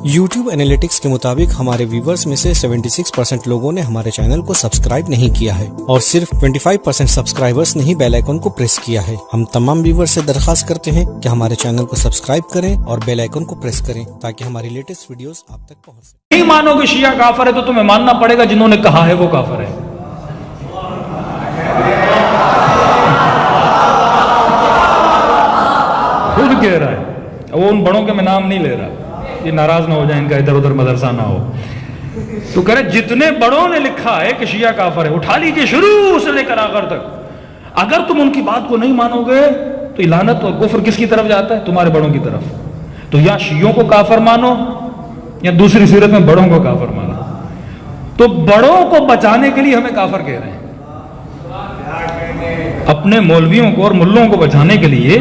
YouTube analytics کے مطابق ہمارے ویورز میں سے 76% لوگوں نے ہمارے چینل کو سبسکرائب نہیں کیا ہے اور صرف 25% سبسکرائبرز نے ہی بیل آئیکن کو پریس کیا ہے۔ ہم تمام ویورز سے درخواست کرتے ہیں کہ ہمارے چینل کو سبسکرائب کریں اور بیل آئیکن کو پریس کریں تاکہ ہماری لیٹسٹ ویڈیوز آپ تک پہنچ سکیں۔ نہیں مانو کہ شیعہ کافر ہے تو تمہیں ماننا پڑے گا جنہوں نے کہا ہے وہ کافر ہے۔ خود کہہ رہا ہے، وہ ان بڑوں کے میں نام نہیں لے رہا، یہ ناراض نہ ہو جائیں، ان کا ادھر ادھر مدرسہ نہ ہو، تو کہہ رہے جتنے بڑوں نے لکھا ہے کہ شیعہ کافر ہے، اٹھا لیجیے شروع سے لے کر آخر تک۔ اگر تم ان کی بات کو نہیں مانو گے تو لعنت اور کفر کس کی طرف جاتا ہے؟ تمہارے بڑوں کی طرف۔ تو یا شیعوں کو کافر مانو یا دوسری صورت میں بڑوں کو کافر مانو۔ تو بڑوں کو بچانے کے لیے ہمیں کافر کہہ رہے ہیں، اپنے مولویوں کو اور ملوں کو بچانے کے لیے۔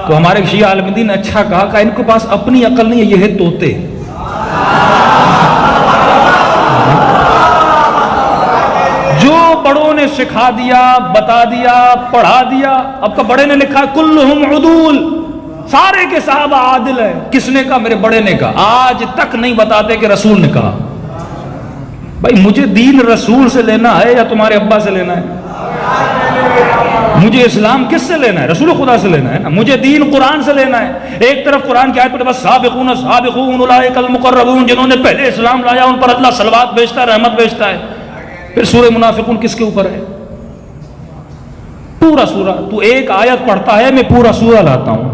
تو ہمارے شیعہ عالم دین نے اچھا کہا کہ ان کے پاس اپنی عقل نہیں ہے، یہ ہے طوطے۔ جو بڑوں نے سکھا دیا، بتا دیا، پڑھا دیا۔ اب کا بڑے نے لکھا کلہم عدول، سارے کے صحابہ عادل ہیں۔ کس نے کہا؟ میرے بڑے نے کہا۔ آج تک نہیں بتاتے کہ رسول نے کہا۔ بھائی مجھے دین رسول سے لینا ہے یا تمہارے ابا سے لینا ہے؟ مجھے اسلام کس سے لینا ہے؟ رسول خدا سے لینا ہے نا۔ مجھے دین قرآن سے لینا ہے۔ ایک طرف قرآن کی آیت پڑھے بس سابقون سابقون اولئک المقربون، جنہوں نے پہلے اسلام لایا ان پر اللہ صلوات بھیجتا ہے، رحمت بھیجتا ہے۔ پھر سورہ منافقون کس کے اوپر ہے؟ پورا سورہ۔ تو ایک آیت پڑھتا ہے، میں پورا سورہ لاتا ہوں۔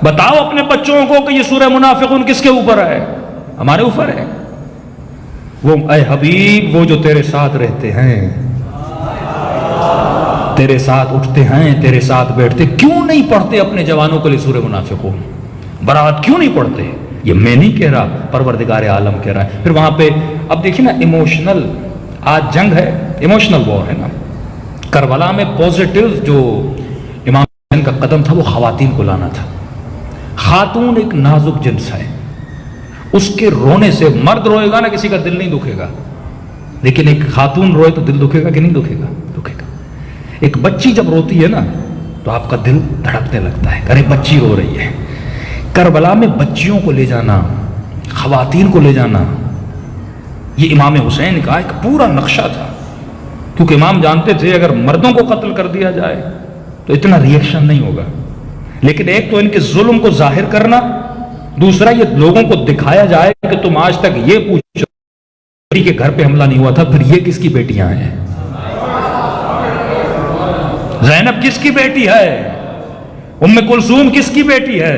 بتاؤ اپنے بچوں کو کہ یہ سورہ منافقون کس کے اوپر ہے؟ ہمارے اوپر ہے۔ وہ اے حبیب، وہ جو تیرے ساتھ رہتے ہیں، تیرے ساتھ اٹھتے ہیں، تیرے ساتھ بیٹھتے، کیوں نہیں پڑھتے اپنے جوانوں کے لیے سورہ منافقون؟ برات کیوں نہیں پڑھتے؟ یہ میں نہیں کہہ رہا، پروردگار عالم کہہ رہا ہے۔ پھر وہاں پہ اب دیکھیں نا، ایموشنل، آج جنگ ہے، ایموشنل وار ہے نا۔ کربلا میں پوزیٹیو جو امام حسین کا قدم تھا وہ خواتین کو لانا تھا۔ خاتون ایک نازک جنس ہے، اس کے رونے سے مرد روئے گا نا کسی کا دل نہیں دکھے گا، لیکن ایک خاتون روئے تو دل دکھے گا کہ نہیں دکھے گا؟ دکھے گا۔ ایک بچی جب روتی ہے نا تو آپ کا دل دھڑکنے لگتا ہے، ارے بچی رو رہی ہے۔ کربلا میں بچیوں کو لے جانا، خواتین کو لے جانا، یہ امام حسین کا ایک پورا نقشہ تھا، کیونکہ امام جانتے تھے اگر مردوں کو قتل کر دیا جائے تو اتنا ریئیکشن نہیں ہوگا، لیکن ایک تو ان کے ظلم کو ظاہر کرنا، دوسرا یہ لوگوں کو دکھایا جائے کہ تم آج تک یہ پوچھو کہ گھر پہ حملہ نہیں ہوا تھا، پھر یہ کس کی بیٹیاں ہیں؟ زینب کس کی بیٹی ہے؟ ام کلثوم کس کی بیٹی ہے؟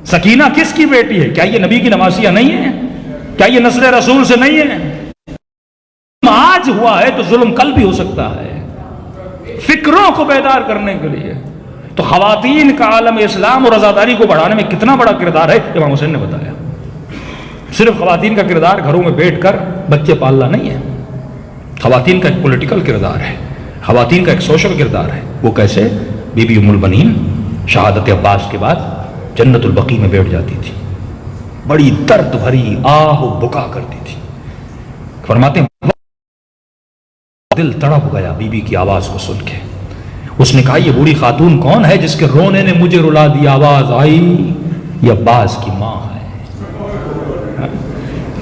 سکینہ کس کی بیٹی ہے؟ کیا یہ نبی کی نواسیاں نہیں ہیں؟ کیا یہ نسل رسول سے نہیں ہے؟ آج ہوا ہے تو ظلم کل بھی ہو سکتا ہے، فکروں کو بیدار کرنے کے لیے۔ تو خواتین کا عالم اسلام اور آزاداری کو بڑھانے میں کتنا بڑا کردار ہے امام حسین نے بتایا۔ صرف خواتین کا کردار گھروں میں بیٹھ کر بچے پالنا نہیں ہے، خواتین کا ایک پولیٹیکل کردار ہے، خواتین کا ایک سوشل کردار ہے۔ وہ کیسے؟ بی بی ام البنین شہادت عباس کے بعد جنت البقیع میں بیٹھ جاتی تھی، بڑی درد بھری آہ و بکا کرتی تھی، فرماتے ہیں دل تڑپ گیا بی بی کی آواز کو سن کے۔ اس نے کہا یہ بوڑھی خاتون کون ہے جس کے رونے نے مجھے رلا دی؟ آواز آئی یہ عباس کی ماں ہے۔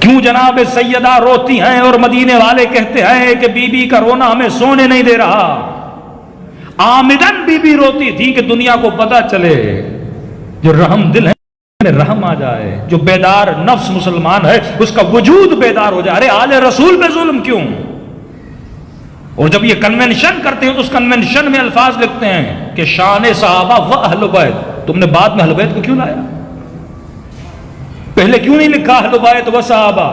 کیوں جناب سیدہ روتی ہیں اور مدینے والے کہتے ہیں کہ بی بی کا رونا ہمیں سونے نہیں دے رہا؟ آمدن بی بی روتی تھی کہ دنیا کو پتا چلے جو رحم دل ہے رحم آ جائے، جو بیدار نفس مسلمان ہے اس کا وجود بیدار ہو جائے۔ ارے آل رسول پہ ظلم کیوں؟ اور جب یہ کنونشن کرتے ہیں تو اس کنونشن میں الفاظ لکھتے ہیں کہ شان صحابہ و اہل بیت۔ تم نے بعد میں اہل بیت کو کیوں لایا؟ پہلے کیوں نہیں لکھا اہل بیت و صحابہ؟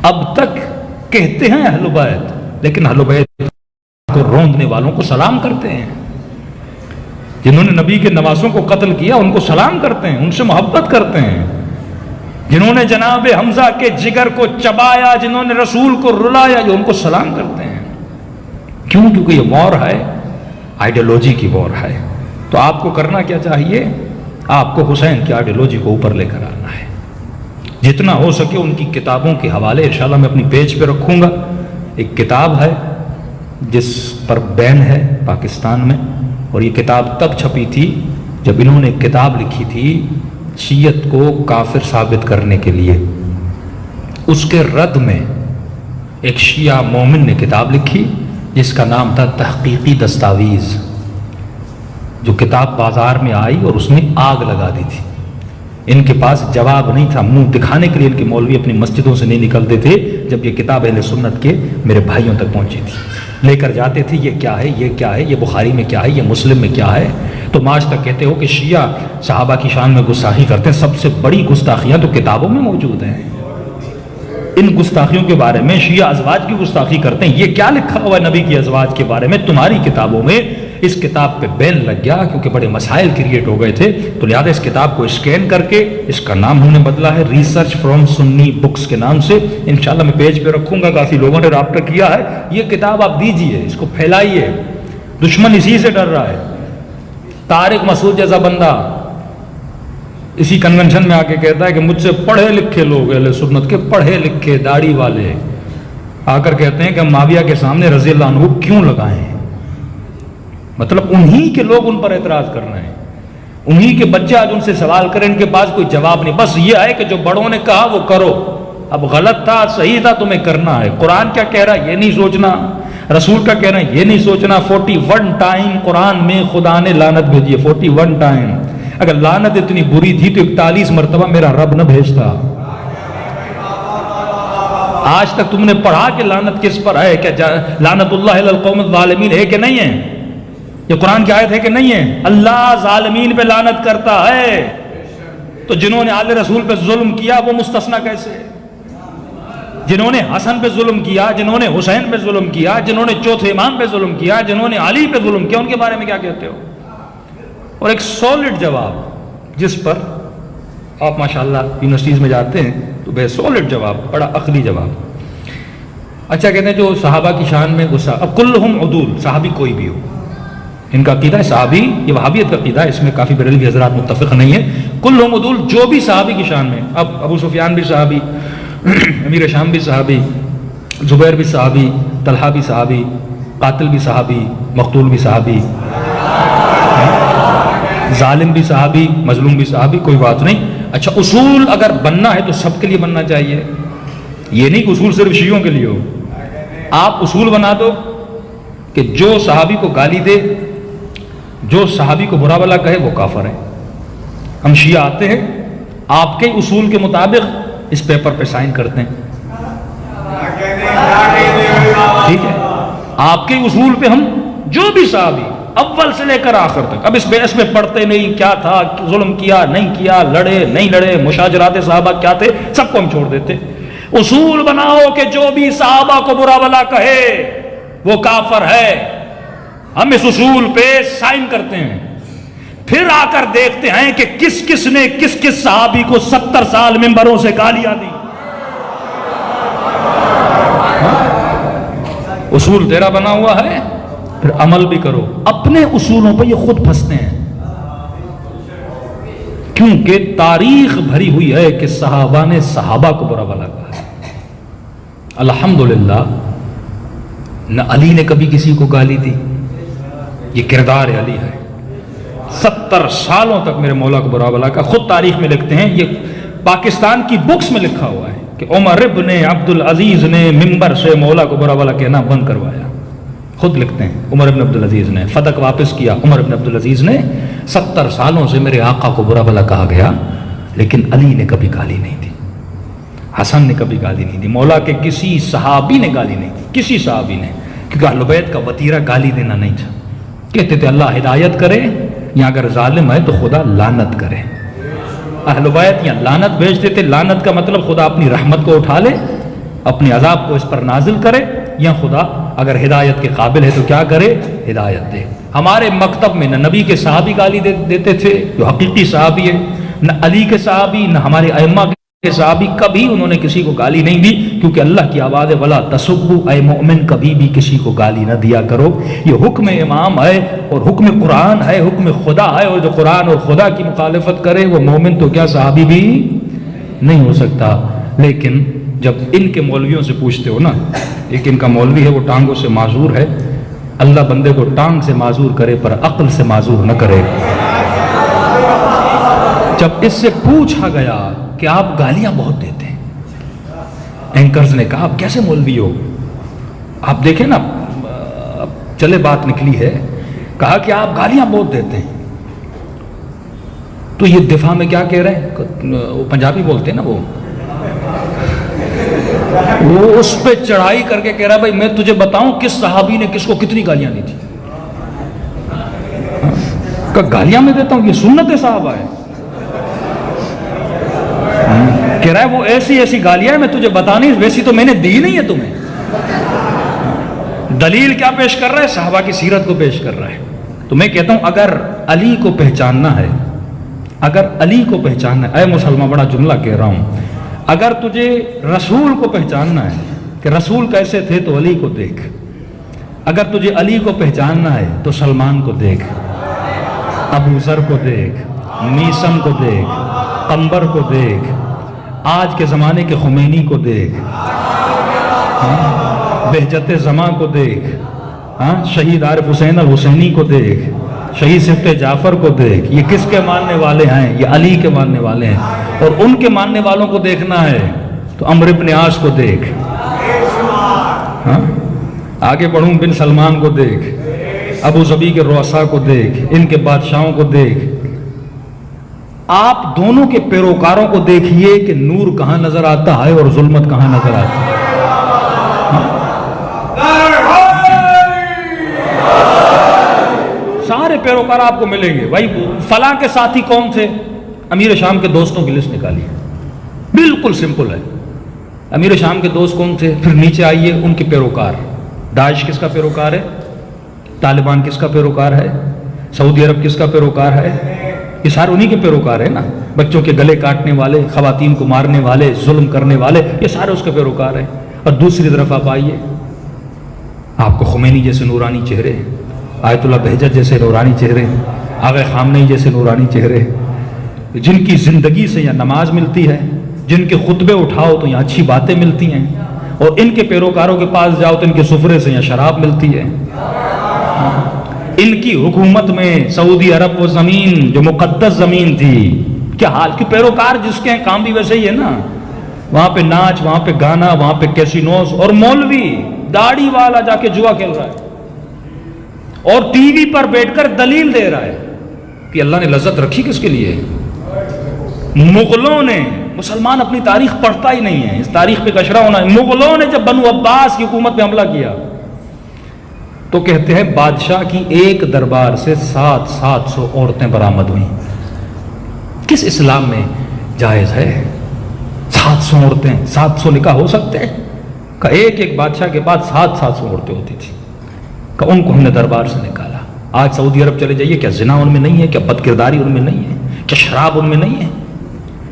اب تک کہتے ہیں اہل بیت، لیکن اہل بیت کو روندنے والوں کو سلام کرتے ہیں، جنہوں نے نبی کے نواسوں کو قتل کیا ان کو سلام کرتے ہیں، ان سے محبت کرتے ہیں، جنہوں نے جناب حمزہ کے جگر کو چبایا، جنہوں نے رسول کو رلایا، جو ان کو سلام کرتے ہیں۔ کیوں؟ کیونکہ یہ وار ہے، آئیڈیالوجی کی وار ہے۔ تو آپ کو کرنا کیا چاہیے؟ آپ کو حسین کی آئیڈیالوجی کو اوپر لے کر آنا ہے۔ جتنا ہو سکے ان کی کتابوں کے حوالے انشاءاللہ میں اپنی پیج پہ رکھوں گا۔ ایک کتاب ہے جس پر بین ہے پاکستان میں، اور یہ کتاب تب چھپی تھی جب انہوں نے ایک کتاب لکھی تھی شیعت کو کافر ثابت کرنے کے لیے، اس کے رد میں ایک شیعہ مومن نے کتاب لکھی جس کا نام تھا تحقیقی دستاویز، جو کتاب بازار میں آئی اور اس نے آگ لگا دی تھی۔ ان کے پاس جواب نہیں تھا، منہ دکھانے کے لیے ان کے مولوی اپنی مسجدوں سے نہیں نکلتے تھے جب یہ کتاب اہل سنت کے میرے بھائیوں تک پہنچی تھی۔ لے کر جاتے تھے یہ کیا ہے، یہ کیا ہے، یہ بخاری میں کیا ہے، یہ مسلم میں کیا ہے۔ تم آج تک کہتے ہو کہ شیعہ صحابہ کی شان میں گستاخی کرتے ہیں، سب سے بڑی گستاخیاں تو کتابوں میں موجود ہیں۔ ان گستاخیوں کے بارے میں شیعہ ازواج کی گستاخی کرتے ہیں، یہ کیا لکھا ہوا ہے نبی کی ازواج کے بارے میں تمہاری کتابوں میں؟ اس کتاب پہ بین لگ گیا کیونکہ بڑے مسائل کریٹ ہو گئے تھے، تو لہٰذا اس کتاب کو اسکین کر کے اس کا نام ہم نے بدلا ہے ریسرچ فرام سنی بکس کے نام سے۔ انشاءاللہ میں پیج پہ رکھوں گا، کافی لوگوں نے رابطہ کیا ہے۔ یہ کتاب آپ دیجئے، اس کو پھیلائیے، دشمن اسی سے ڈر رہا ہے۔ طارق مسعود جیسا بندہ اسی کنونشن میں آ کے کہتا ہے کہ مجھ سے پڑھے لکھے لوگ، اہل سنت کے پڑھے لکھے داڑھی والے آ کر کہتے ہیں کہ معاویہ کے سامنے رضی اللہ عنہ کیوں لگائیں؟ مطلب انہی کے لوگ ان پر اعتراض کر رہے ہیں، انہی کے بچے آج ان سے سوال کریں، ان کے پاس کوئی جواب نہیں، بس یہ ہے کہ جو بڑوں نے کہا وہ کرو، اب غلط تھا صحیح تھا تمہیں کرنا ہے۔ قرآن کیا کہہ رہا ہے یہ نہیں سوچنا، رسول کا کہنا ہے یہ نہیں سوچنا۔ 41 ٹائم قرآن میں خدا نے لعنت بھیجی ہے، 41 ٹائم۔ اگر لعنت اتنی بری تھی تو 41 مرتبہ میرا رب نہ بھیجتا۔ آج تک تم نے پڑھا کہ لعنت کس پر ہے؟ کیا لعنت اللہ علی القوم الظالمین ہے کہ نہیں ہے؟ یہ قرآن کی آیت ہے کہ نہیں ہے؟ اللہ ظالمین پہ لعنت کرتا ہے، تو جنہوں نے آل رسول پہ ظلم کیا وہ مستثنی کیسے؟ جنہوں نے حسن پہ ظلم کیا، جنہوں نے حسین پہ ظلم کیا، جنہوں نے چوتھے امام پہ ظلم کیا، جنہوں نے علی پہ ظلم کیا، ان کے بارے میں کیا کہتے ہو؟ اور ایک سالڈ جواب جس پر آپ ماشاءاللہ یونیورسٹیز میں جاتے ہیں تو بے سالڈ جواب، بڑا عقلی جواب۔ اچھا کہتے ہیں جو صحابہ کی شان میں غصہ، اب کلہم عدول، صحابی کوئی بھی ہو، ان کا عقیدہ ہے صحابی، یہ وہابیت کا عقیدہ ہے، اس میں کافی بریلوی حضرات متفق نہیں ہے۔ کلہم عدول، جو بھی صحابی کی شان میں، اب ابو سفیان بھی صحابی، امیر شام بھی صحابی، زبیر بھی صحابی، طلحہ بھی صحابی، قاتل بھی صحابی، مقتول بھی صحابی، ظالم بھی صحابی، مظلوم بھی صحابی، کوئی بات نہیں۔ اچھا اصول اگر بننا ہے تو سب کے لیے بننا چاہیے، یہ نہیں کہ اصول صرف شیعوں کے لیے ہو۔ آپ اصول بنا دو کہ جو صحابی کو گالی دے، جو صحابی کو برا بھلا کہے وہ کافر ہے۔ ہم شیعہ آتے ہیں آپ کے اصول کے مطابق اس پیپر پہ سائن کرتے ہیں، ٹھیک ہے؟ آپ کے اصول پہ ہم جو بھی صحابی اول سے لے کر آخر تک، اب اس بحث میں پڑھتے نہیں کیا تھا، ظلم کیا نہیں کیا، لڑے نہیں لڑے، مشاجرات صحابہ کیا تھے، سب کو ہم چھوڑ دیتے۔ اصول بناؤ کہ جو بھی صحابہ کو برا بھلا کہے وہ کافر ہے، ہم اس اصول پہ سائن کرتے ہیں۔ پھر آ کر دیکھتے ہیں کہ کس کس نے کس کس صحابی کو 70 سال ممبروں سے گالیاں دی۔ اصول تیرا بنا ہوا ہے، پھر عمل بھی کرو۔ اپنے اصولوں پہ یہ خود پھنستے ہیں، کیونکہ تاریخ بھری ہوئی ہے کہ صحابہ نے صحابہ کو برا بھلا کہا۔ الحمدللہ نہ علی نے کبھی کسی کو گالی دی، یہ کردار علی ہے۔ 70 سالوں تک میرے مولا کو برا بھلا کہا۔ خود تاریخ میں لکھتے ہیں، یہ پاکستان کی بکس میں لکھا ہوا ہے کہ عمر ابن عبدالعزیز نے ممبر سے مولا کو برا بھلا کہنا بند کروایا۔ خود لکھتے ہیں عمر ابن عبدالعزیز نے فتح واپس کیا، عمر ابن عبدالعزیز نے 70 سالوں سے میرے آقا کو برا بھلا کہا گیا، لیکن علی نے کبھی گالی نہیں دی، حسن نے کبھی گالی نہیں دی، مولا کے کسی صحابی نے گالی نہیں دی، کسی صحابی نے، کیونکہ اہل بیت کا وتیرہ گالی دینا نہیں تھا۔ کہتے تھے اللہ ہدایت کرے، یا اگر ظالم ہے تو خدا لعنت کرے۔ اہل بیت یا لعنت بھیجتے تھے، لعنت کا مطلب خدا اپنی رحمت کو اٹھا لے، اپنی عذاب کو اس پر نازل کرے، یا خدا اگر ہدایت کے قابل ہے تو کیا کرے، ہدایت دے۔ ہمارے مکتب میں نہ نبی کے صحابی گالی دیتے تھے جو حقیقی صحابی ہے، نہ علی کے صحابی، نہ ہمارے ائمہ کے صحابی، کبھی انہوں نے کسی کو گالی نہیں دی، کیونکہ اللہ کی آواز ہے وَلَا تَسُبُّوا، اے مومن کبھی بھی کسی کو گالی نہ دیا کرو۔ یہ حکم امام ہے اور حکم قرآن ہے، حکم خدا ہے، اور جو قرآن اور خدا کی مخالفت کرے وہ مومن تو کیا صحابی بھی نہیں ہو سکتا۔ لیکن جب ان کے مولویوں سے پوچھتے ہو نا، ایک ان کا مولوی ہے وہ ٹانگوں سے معذور ہے، اللہ بندے کو ٹانگ سے معذور کرے پر عقل سے معذور نہ کرے۔ جب اس سے پوچھا گیا کہ آپ گالیاں بہت دیتے ہیں، اینکرز نے کہا آپ کیسے مولوی ہو؟ آپ دیکھیں نا، چلے بات نکلی ہے، کہا کہ آپ گالیاں بہت دیتے ہیں. تو یہ دفاع میں کیا کہہ رہے ہیں؟ وہ پنجابی بولتے ہیں نا، وہ اس پہ چڑھائی کر کے کہہ رہا بھائی میں تجھے بتاؤں کس صحابی نے کس کو کتنی گالیاں دی تھی. کہ گالیاں میں دیتا ہوں، یہ سنت صحابہ ہے. کہہ رہا ہے وہ ایسی ایسی گالیاں ہیں میں تجھے بتانی، ویسی تو میں نے دی نہیں ہے تمہیں. دلیل کیا پیش کر رہا ہے؟ صحابہ کی سیرت کو پیش کر رہا ہے. تو میں کہتا ہوں اگر علی کو پہچاننا ہے، اگر علی کو پہچاننا ہے، اے مسلمان بڑا جملہ کہہ رہا ہوں، اگر تجھے رسول کو پہچاننا ہے کہ رسول کیسے تھے تو علی کو دیکھ. اگر تجھے علی کو پہچاننا ہے تو سلمان کو دیکھ، ابو ذر کو دیکھ، میثم کو دیکھ، قنبر کو دیکھ، آج کے زمانے کے خمینی کو دیکھ، بہجت زماں کو دیکھ، شہید عارف حسین الحسینی کو دیکھ، شہید صفت جعفر کو دیکھ. یہ کس کے ماننے والے ہیں؟ یہ علی کے ماننے والے ہیں. اور ان کے ماننے والوں کو دیکھنا ہے تو عمرو بن عاص کو دیکھ، آگے بڑھوں بن سلمان کو دیکھ، ابو ظبی کے رؤساء کو دیکھ، ان کے بادشاہوں کو دیکھ. آپ دونوں کے پیروکاروں کو دیکھیے کہ نور کہاں نظر آتا ہے اور ظلمت کہاں نظر آتا ہے. سارے پیروکار آپ کو ملیں گے. بھائی فلاں کے ساتھی کون تھے؟ امیر شام کے دوستوں کی لسٹ نکالیے، بالکل سمپل ہے. امیر شام کے دوست کون تھے؟ پھر نیچے آئیے ان کے پیروکار. داعش کس کا پیروکار ہے؟ طالبان کس کا پیروکار ہے؟ سعودی عرب کس کا پیروکار ہے؟ یہ سارے انہی کے پیروکار ہیں نا. بچوں کے گلے کاٹنے والے، خواتین کو مارنے والے، ظلم کرنے والے، یہ سارے اس کے پیروکار ہیں. اور دوسری طرف آپ آئیے، آپ کو خمینی جیسے نورانی چہرے، آیت اللہ بہجت جیسے نورانی چہرے، آغا خامنئی جیسے نورانی چہرے، جن کی زندگی سے یہاں نماز ملتی ہے، جن کے خطبے اٹھاؤ تو یہاں اچھی باتیں ملتی ہیں، اور ان کے پیروکاروں کے پاس جاؤ تو ان کے سفرے سے یہاں شراب ملتی ہے. ان کی حکومت میں سعودی عرب وہ زمین جو مقدس زمین تھی، کیا حال کی پیروکار جس کے ہیں کام بھی ویسے ہی ہے نا. وہاں پہ ناچ، وہاں پہ گانا، وہاں پہ کیسینوز، اور مولوی داڑھی والا جا کے جوا کھیل رہا ہے اور ٹی وی پر بیٹھ کر دلیل دے رہا ہے کہ اللہ نے لذت رکھی کس کے لیے؟ مغلوں نے. مسلمان اپنی تاریخ پڑھتا ہی نہیں ہے، اس تاریخ پہ کشرا ہونا ہے. مغلوں نے جب بنو عباس کی حکومت پہ حملہ کیا تو کہتے ہیں بادشاہ کی ایک دربار سے 700 عورتیں برآمد ہوئیں. کس اسلام میں جائز ہے 700 عورتیں؟ 700 نکاح ہو سکتے ہیں؟ کہ ایک ایک بادشاہ کے بعد 700 عورتیں ہوتی تھی، کہ ان کو ہم نے دربار سے نکالا. آج سعودی عرب چلے جائیے، کیا زنا ان میں نہیں ہے؟ کیا بد کرداری ان میں نہیں ہے؟ کیا شراب ان میں نہیں ہے؟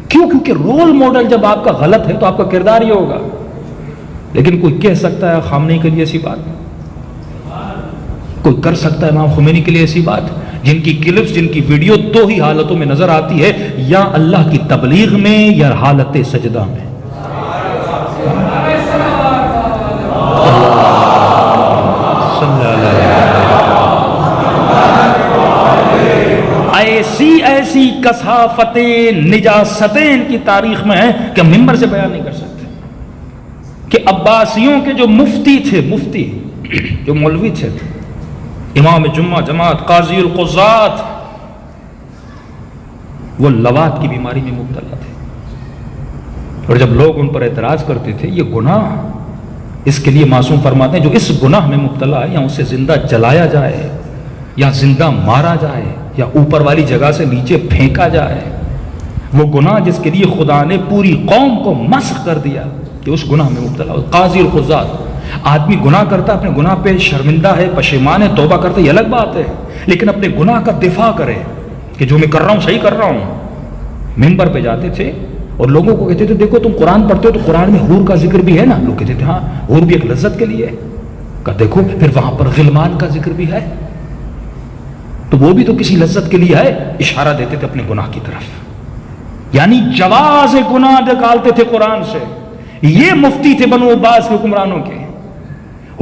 کیوں؟ کیونکہ رول ماڈل جب آپ کا غلط ہے تو آپ کا کردار ہی ہوگا. لیکن کوئی کہہ سکتا ہے خامنئی کے لیے ایسی بات؟ کوئی کر سکتا ہے امام خمینی کے لیے ایسی بات؟ جن کی کلپس، جن کی ویڈیو دو ہی حالتوں میں نظر آتی ہے، یا اللہ کی تبلیغ میں یا حالت سجدہ میں. ایسی کثافتیں، نجاستیں ان کی تاریخ میں ہیں کہ ہم ممبر سے بیان نہیں کر سکتے. کہ عباسیوں کے جو مفتی تھے، مفتی جو مولوی تھے، امام جمعہ جماعت، قاضی القضات، وہ لواط کی بیماری میں مبتلا تھے. اور جب لوگ ان پر اعتراض کرتے تھے یہ گناہ، اس کے لیے معصوم فرماتے ہیں جو اس گناہ میں مبتلا ہے یا اسے زندہ جلایا جائے یا زندہ مارا جائے یا اوپر والی جگہ سے نیچے پھینکا جائے. وہ گناہ جس کے لیے خدا نے پوری قوم کو مسخ کر دیا کہ اس گناہ میں مبتلا ہو. قاضی القضات. آدمی گناہ کرتا، اپنے گناہ پہ شرمندہ ہے، پشیمان ہے، توبہ کرتا، یہ الگ بات ہے، لیکن اپنے گناہ کا دفاع کرے کہ جو میں کر رہا ہوں صحیح کر رہا ہوں. منبر پہ جاتے تھے اور لوگوں کو کہتے تھے دیکھو تم قرآن پڑھتے ہو تو قرآن میں حور کا ذکر بھی ہے نا. لوگ کہتے تھے ہاں حور بھی ایک لذت کے لیے ہے. کہ دیکھو پھر وہاں پر غلمان کا ذکر بھی ہے تو وہ بھی تو کسی لذت کے لیے ہے. اشارہ دیتے تھے اپنے گناہ کی طرف، یعنی جواز گناہ نکالتے تھے قرآن سے. یہ مفتی تھے بنو عباس کے حکمرانوں کے.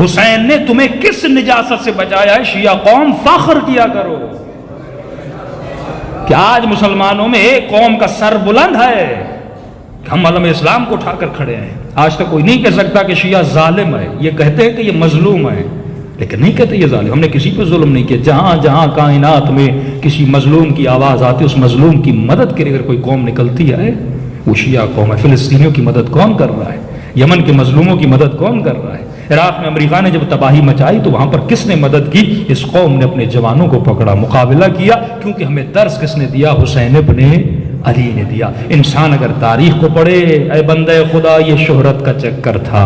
حسین نے تمہیں کس نجاست سے بچایا ہے؟ شیعہ قوم فخر کیا کرو کہ آج مسلمانوں میں ایک قوم کا سر بلند ہے کہ ہم علم اسلام کو اٹھا کر کھڑے ہیں. آج تک کوئی نہیں کہہ سکتا کہ شیعہ ظالم ہے. یہ کہتے ہیں کہ یہ مظلوم ہے لیکن نہیں کہتے یہ ظالم. ہم نے کسی پہ ظلم نہیں کیا. جہاں جہاں کائنات میں کسی مظلوم کی آواز آتی ہے اس مظلوم کی مدد کے لیے اگر کوئی قوم نکلتی ہے وہ شیعہ قوم ہے. فلسطینیوں کی مدد کون کر رہا ہے؟ یمن کے مظلوموں کی مدد کون کر رہا ہے؟ عراق میں امریکہ نے جب تباہی مچائی تو وہاں پر کس نے مدد کی؟ اس قوم نے اپنے جوانوں کو پکڑا, مقابلہ کیا, کیونکہ ہمیں درس کس نے دیا؟ حسین ابن علی نے دیا. انسان اگر تاریخ کو پڑھے, اے بندے خدا یہ شہرت کا چکر تھا,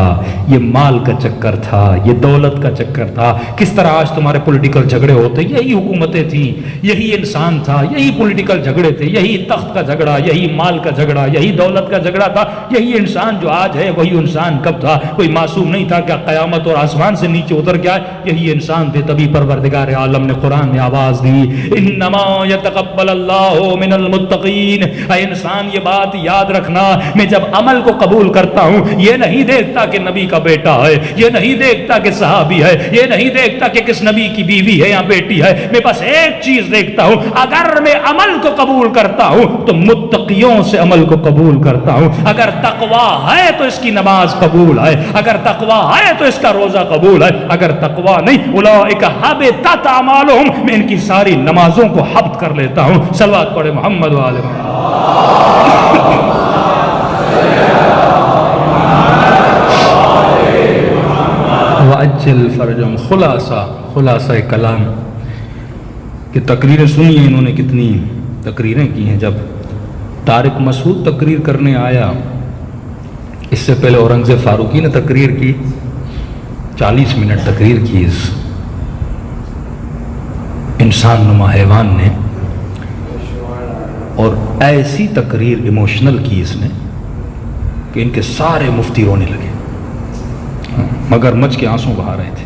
یہ مال کا چکر تھا, یہ دولت کا چکر تھا. کس طرح آج تمہارے پولیٹیکل جھگڑے ہوتے, یہی حکومتیں تھیں, یہی انسان تھا, یہی پولیٹیکل جھگڑے تھے, یہی تخت کا جھگڑا, یہی مال کا جھگڑا, یہی دولت کا جھگڑا تھا. یہی انسان جو آج ہے وہی انسان کب تھا؟ کوئی معصوم نہیں تھا کیا قیامت اور آسمان سے نیچے اتر گیا؟ یہی انسان تھے. تبھی پروردگار عالم نے قرآن میں آواز دی, انما یتقبل اللہ من المتقین. اے انسان یہ بات یاد رکھنا, میں جب عمل کو قبول کرتا ہوں یہ نہیں دیکھتا کہ نبی کا بیٹا ہے, یہ نہیں دیکھتا کہ صحابی ہے, یہ نہیں دیکھتا کہ کس نبی کی بیوی ہے یا بیٹی ہے. میں بس ایک چیز دیکھتا ہوں, اگر میں عمل کو قبول کرتا ہوں تو متقیوں سے عمل کو قبول کرتا ہوں. اگر تقویٰ ہے تو اس کی نماز قبول ہے, اگر تقویٰ ہے تو اس کا روزہ قبول ہے, اگر تقویٰ نہیں اولئک حبطت اعمالہم, میں ان کی ساری نمازوں کو حبط کر لیتا ہوں. صلوات پڑھے محمد و آل محمد. وَأَجِّلْ فَرْجَمْ. خلاصہ کلام کہ تقریریں سنی ہیں انہوں نے, کتنی تقریریں کی ہیں. جب طارق مسعود تقریر کرنے آیا, اس سے پہلے اورنگزیب فاروقی نے تقریر کی, 40 منٹ تقریر کی اس انسان نما حیوان نے, اور ایسی تقریر ایموشنل کی اس نے کہ ان کے سارے مفتی رونے لگے, مگر مچھ کے آنسوں بہا رہے تھے.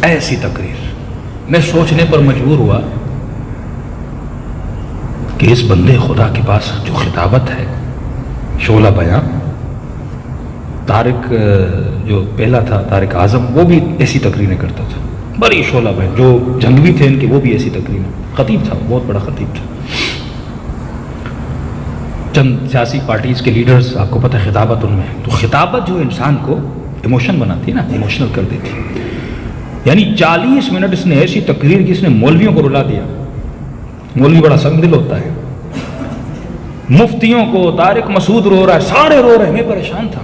ایسی تقریر. میں سوچنے پر مجبور ہوا کہ اس بندے خدا کے پاس جو خطابت ہے, شعلہ بیان. طارق جو پہلا تھا, طارق اعظم, وہ بھی ایسی تقریریں کرتا تھا, بڑی شعلہ بیان. جو جنگوی تھے ان کے وہ بھی ایسی تقریریں. خطیب تھا, بہت بڑا خطیب تھا. چند سیاسی پارٹیز کے لیڈرز, آپ کو پتہ ہے خطابت ان میں, تو خطابت جو انسان کو ایموشن بناتی ہے نا, ایموشنل کر دیتی. یعنی 40 منٹ اس نے ایسی تقریر کی, اس نے مولویوں کو رلا دیا. مولوی بڑا سنگ دل ہوتا ہے. مفتیوں کو, طارق مسعود رو رہا ہے, سارے رو رہے ہیں. میں پریشان تھا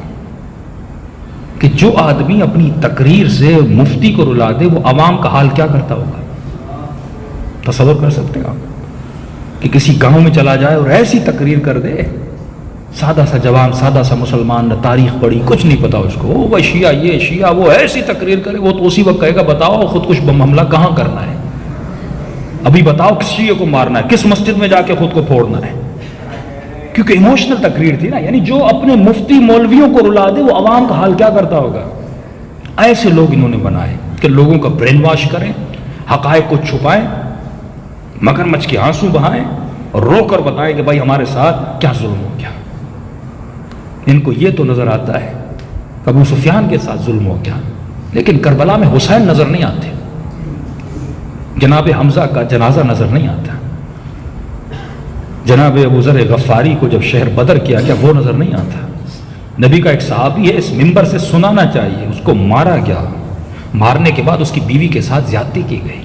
کہ جو آدمی اپنی تقریر سے مفتی کو رلا دے وہ عوام کا حال کیا کرتا ہوگا. تصور کر سکتے ہیں آپ کہ کسی گاؤں میں چلا جائے اور ایسی تقریر کر دے, سادہ سا جوان, سادہ سا مسلمان, نہ تاریخ پڑھی, کچھ نہیں پتا اس کو, وہ شیعہ یہ شیعہ وہ, ایسی تقریر کرے. وہ تو اسی وقت کہے گا بتاؤ خودکش بم حملہ کہاں کرنا ہے, ابھی بتاؤ کس شیعہ کو مارنا ہے, کس مسجد میں جا کے خود کو پھوڑنا ہے. کیونکہ ایموشنل تقریر تھی نا. یعنی جو اپنے مفتی مولویوں کو رلا دے وہ عوام کا حال کیا کرتا ہوگا. ایسے لوگ انہوں نے بنائے کہ لوگوں کا برین واش کریں, حقائق کو چھپائیں, مگر مچھ کے آنسو بہائیں اور رو کر بتائیں کہ بھائی ہمارے ساتھ کیا ظلم ہو گیا. ان کو یہ تو نظر آتا ہے ابو سفیان کے ساتھ ظلم ہو گیا, لیکن کربلا میں حسین نظر نہیں آتے, جناب حمزہ کا جنازہ نظر نہیں آتا, جناب ابو ذر غفاری کو جب شہر بدر کیا کیا وہ نظر نہیں آتا. نبی کا ایک صحابی ہے, اس منبر سے سنانا چاہیے, اس کو مارا گیا, مارنے کے بعد اس کی بیوی کے ساتھ زیادتی کی گئی.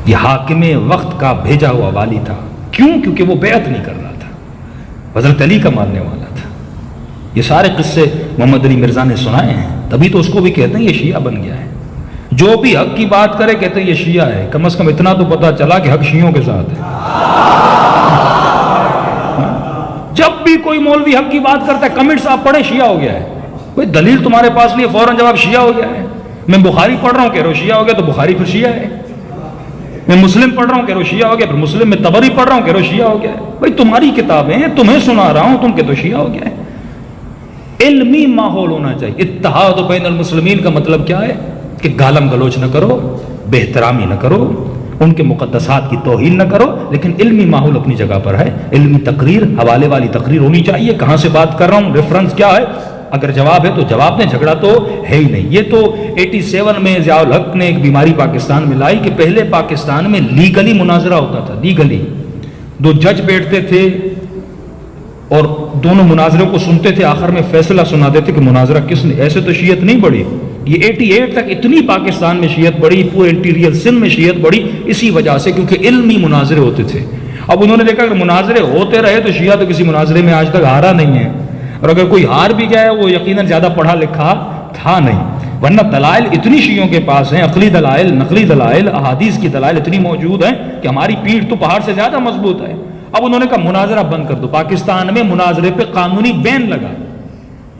یہ حاکم وقت کا بھیجا ہوا والی تھا. کیوں؟ کیونکہ وہ بیعت نہیں کر رہا تھا, حضرت علی کا ماننے والا تھا. یہ سارے قصے محمد علی مرزا نے سنائے ہیں, تبھی تو اس کو بھی کہتے ہیں یہ شیعہ بن گیا ہے. جو بھی حق کی بات کرے کہتے ہیں یہ شیعہ ہے. کم از کم اتنا تو پتا چلا کہ حق شیعوں کے ساتھ ہے. جب بھی کوئی مولوی حق کی بات کرتا ہے کمنٹس آپ پڑھے شیعہ ہو گیا ہے. کوئی دلیل تمہارے پاس نہیں ہے, فوراً جواب شیعہ ہو گیا ہے. میں بخاری پڑھ رہا ہوں کہہ رہا ہوں شیعہ ہو گیا, تو بخاری پھر شیعہ ہے. میں مسلم پڑھ رہا ہوں کہہ رہا ہوں شیعہ ہو گیا, پھر مسلم میں طبری پڑھ رہا ہوں کہہ رہا ہوں شیعہ ہو گیا ہے. بھائی تمہاری کتابیں ہیں, تمہیں سنا رہا ہوں, تم کہ تو شیعہ ہو گیا ہے. علمی ماحول ہونا چاہیے. اتحاد بین المسلمین کا مطلب کیا ہے کہ گالم گلوچ نہ کرو, بے احترامی نہ کرو, ان کے مقدسات کی توہین نہ کرو, لیکن علمی ماحول اپنی جگہ پر ہے. علمی تقریر, حوالے والی تقریر ہونی چاہیے. کہاں سے بات کر رہا ہوں, ریفرنس کیا ہے, اگر جواب ہے تو جواب دیں، جھگڑا تو ہے ہی نہیں۔ یہ تو 87 میں ضیاء الحق نے ایک بیماری پاکستان میں لائی کہ پہلے پاکستان میں لیگلی مناظرہ ہوتا تھا، لیگلی 2 جج بیٹھتے تھے اور دونوں مناظروں کو سنتے تھے، آخر میں فیصلہ سنا دیتے کہ مناظرہ کس نے۔ ایسے تو شیعت نہیں بڑھی، یہ 88 تک اتنی پاکستان میں شیعت بڑھی، پورے انٹیریئر سندھ میں شیعت بڑھی اسی وجہ سے کیونکہ علمی مناظرے ہوتے تھے۔ اب انہوں نے دیکھا اگر مناظرے ہوتے رہے تو شیعہ تو کسی مناظرے میں آج تک ہارا نہیں ہے، اور اگر کوئی ہار بھی گیا ہے وہ یقیناً زیادہ پڑھا لکھا تھا نہیں، ورنہ دلائل اتنی شیعوں کے پاس ہیں، عقلی دلائل، نقلی دلائل، احادیث کی دلائل اتنی موجود ہیں کہ ہماری پیٹھ تو پہاڑ سے زیادہ مضبوط ہے۔ اب انہوں نے کہا مناظرہ بند کر دو، پاکستان میں مناظرے پہ قانونی بین لگا۔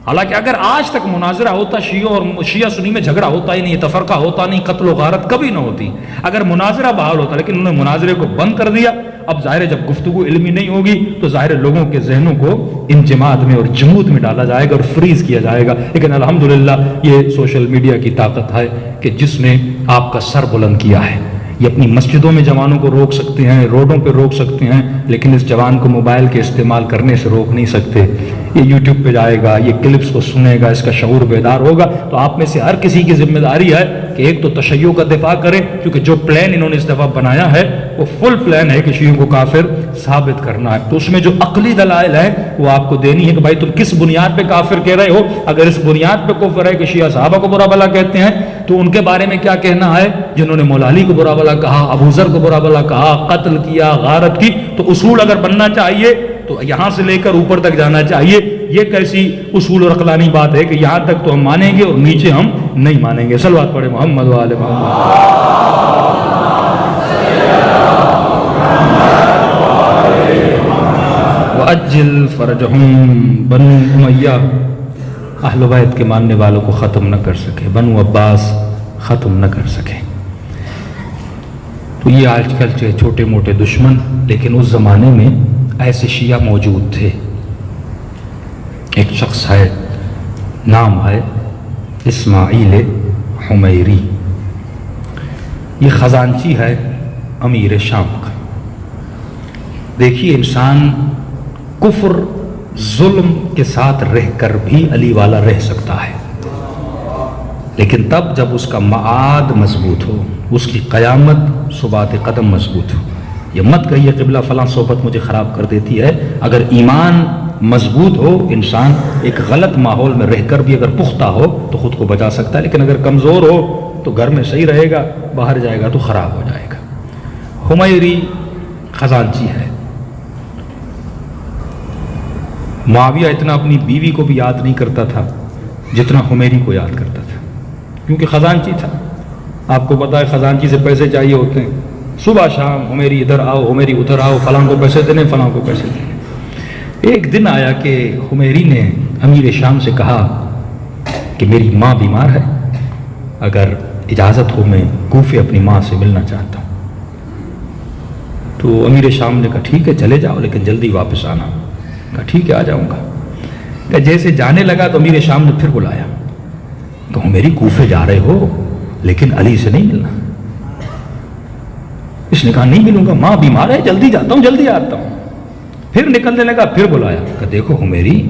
حالانکہ اگر آج تک مناظرہ ہوتا، شیعہ سنی میں جھگڑا ہوتا ہی نہیں، تفرقہ ہوتا نہیں، قتل و غارت کبھی نہ ہوتی اگر مناظرہ بحال ہوتا، لیکن انہوں نے مناظرے کو بند کر دیا۔ اب ظاہر ہے جب گفتگو علمی نہیں ہوگی تو ظاہر ہے لوگوں کے ذہنوں کو انجماد میں اور جمود میں ڈالا جائے گا اور فریز کیا جائے گا۔ لیکن الحمدللہ یہ سوشل میڈیا کی طاقت ہے کہ جس نے آپ کا سر بلند کیا ہے۔ یہ اپنی مسجدوں میں جوانوں کو روک سکتے ہیں، روڈوں پہ روک سکتے ہیں، لیکن اس جوان کو موبائل کے استعمال کرنے سے روک نہیں سکتے۔ یہ یوٹیوب پہ جائے گا، یہ کلپس کو سنے گا، اس کا شعور بیدار ہوگا۔ تو آپ میں سے ہر کسی کی ذمہ داری ہے کہ ایک تو تشیع کا دفاع کرے، کیونکہ جو پلان انہوں نے اس دفعہ بنایا ہے وہ فل پلان ہے کہ شیعوں کو کافر ثابت کرنا ہے۔ تو اس میں جو عقلی دلائل ہے وہ آپ کو دینی ہے کہ بھائی تم کس بنیاد پہ کافر کہہ رہے ہو۔ اگر اس بنیاد پہ کفر ہے کہ شیعہ صحابہ کو برا بھلا کہتے ہیں تو ان کے بارے میں کیا کہنا ہے جنہوں نے مولا علی کو برا بھلا کہا، ابو ذر کو برا بھلا کہا، قتل کیا، غارت کی۔ تو اصول اگر بننا چاہیے تو یہاں سے لے کر اوپر تک جانا چاہیے۔ یہ کیسی اصول اور عقلانی بات ہے کہ یہاں تک تو ہم مانیں گے اور نیچے ہم نہیں مانیں گے۔ صلوات پڑھے محمد و آل محمد۔ وَأَجِّلْ فَرَجَهُمْ بنو امیہ اہل بیت کے ماننے والوں کو ختم نہ کر سکے، بنو عباس ختم نہ کر سکے۔ تو یہ آج کل چھوٹے موٹے دشمن، لیکن اس زمانے میں ایسے شیعہ موجود تھے۔ ایک شخص ہے، نام ہے اسماعیل حمیری، یہ خزانچی ہے امیر شام کا۔ دیکھیے انسان کفر ظلم کے ساتھ رہ کر بھی علی والا رہ سکتا ہے، لیکن تب جب اس کا معاد مضبوط ہو، اس کی قیامت ثبات قدم مضبوط ہو۔ یہ مت کہیے قبلہ فلاں صحبت مجھے خراب کر دیتی ہے۔ اگر ایمان مضبوط ہو، انسان ایک غلط ماحول میں رہ کر بھی اگر پختہ ہو تو خود کو بچا سکتا ہے، لیکن اگر کمزور ہو تو گھر میں صحیح رہے گا، باہر جائے گا تو خراب ہو جائے گا۔ حمیری خزانچی ہے۔ معاویہ اتنا اپنی بیوی کو بھی یاد نہیں کرتا تھا جتنا حمیری کو یاد کرتا تھا، کیونکہ خزانچی تھا۔ آپ کو پتا ہے خزانچی سے پیسے چاہیے ہوتے ہیں، صبح شام حمیری ادھر آؤ، حمیری ادھر آؤ، فلاں کو پیسے دینے، فلاں کو پیسے دینے۔ ایک دن آیا کہ حمیری نے امیر شام سے کہا کہ میری ماں بیمار ہے، اگر اجازت ہو میں کوفے اپنی ماں سے ملنا چاہتا ہوں۔ تو امیر شام نے کہا ٹھیک ہے چلے جاؤ، لیکن جلدی واپس آنا۔ کہا ٹھیک ہے آ جاؤں گا۔ کہ جیسے جانے لگا تو امیر شام نے پھر بلایا کہ حمیری کوفے جا رہے ہو لیکن علی سے نہیں ملنا۔ اس نے کہا نہیں ملوں گا، ماں بیمار ہے، جلدی جاتا ہوں، جلدی آتا ہوں۔ پھر نکلنے لگا، پھر بلایا کہ دیکھو حمیری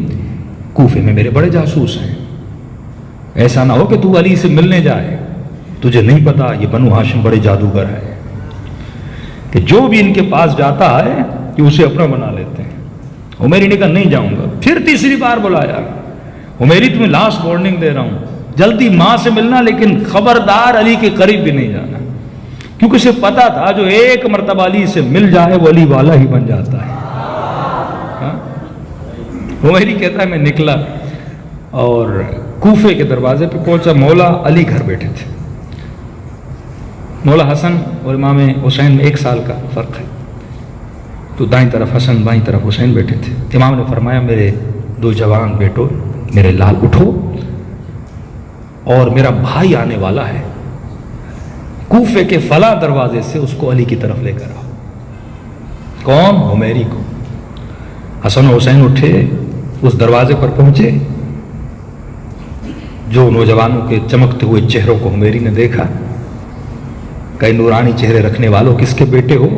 کوفے میں میرے بڑے جاسوس ہیں، ایسا نہ ہو کہ تو علی سے ملنے جائے، تجھے نہیں پتا یہ بنو ہاشم بڑے جادوگر ہے کہ جو بھی ان کے پاس جاتا ہے کہ اسے اپنا بنا لیتے ہیں۔ حمیری نے کہا نہیں جاؤں گا۔ پھر تیسری بار بلایا، حمیری تمہیں لاسٹ وارننگ دے رہا ہوں، جلدی ماں سے ملنا، لیکن خبردار علی کے قریب بھی نہیں جانا، کیونکہ اسے پتا تھا جو ایک مرتبہ علی سے مل جائے وہ علی والا ہی بن جاتا ہے۔ حمیری کہتا ہے میں نکلا اور کوفے کے دروازے پہ پہنچا، مولا علی گھر بیٹھے تھے۔ مولا حسن اور امام حسین میں 1 سال کا فرق ہے، تو دائیں طرف حسن بائیں طرف حسین بیٹھے تھے۔ امام نے فرمایا میرے 2 جوان بیٹو، میرے لال اٹھو، اور میرا بھائی آنے والا ہے، کوفے کے فلاں دروازے سے اس کو علی کی طرف لے کر آؤ۔ کون؟ حمیری کو۔ حسن و حسین اٹھے، اس دروازے پر پہنچے، جو نوجوانوں کے چمکتے ہوئے چہروں کو حمیری نے دیکھا، کہ نورانی چہرے رکھنے والوں کس کے بیٹے ہو؟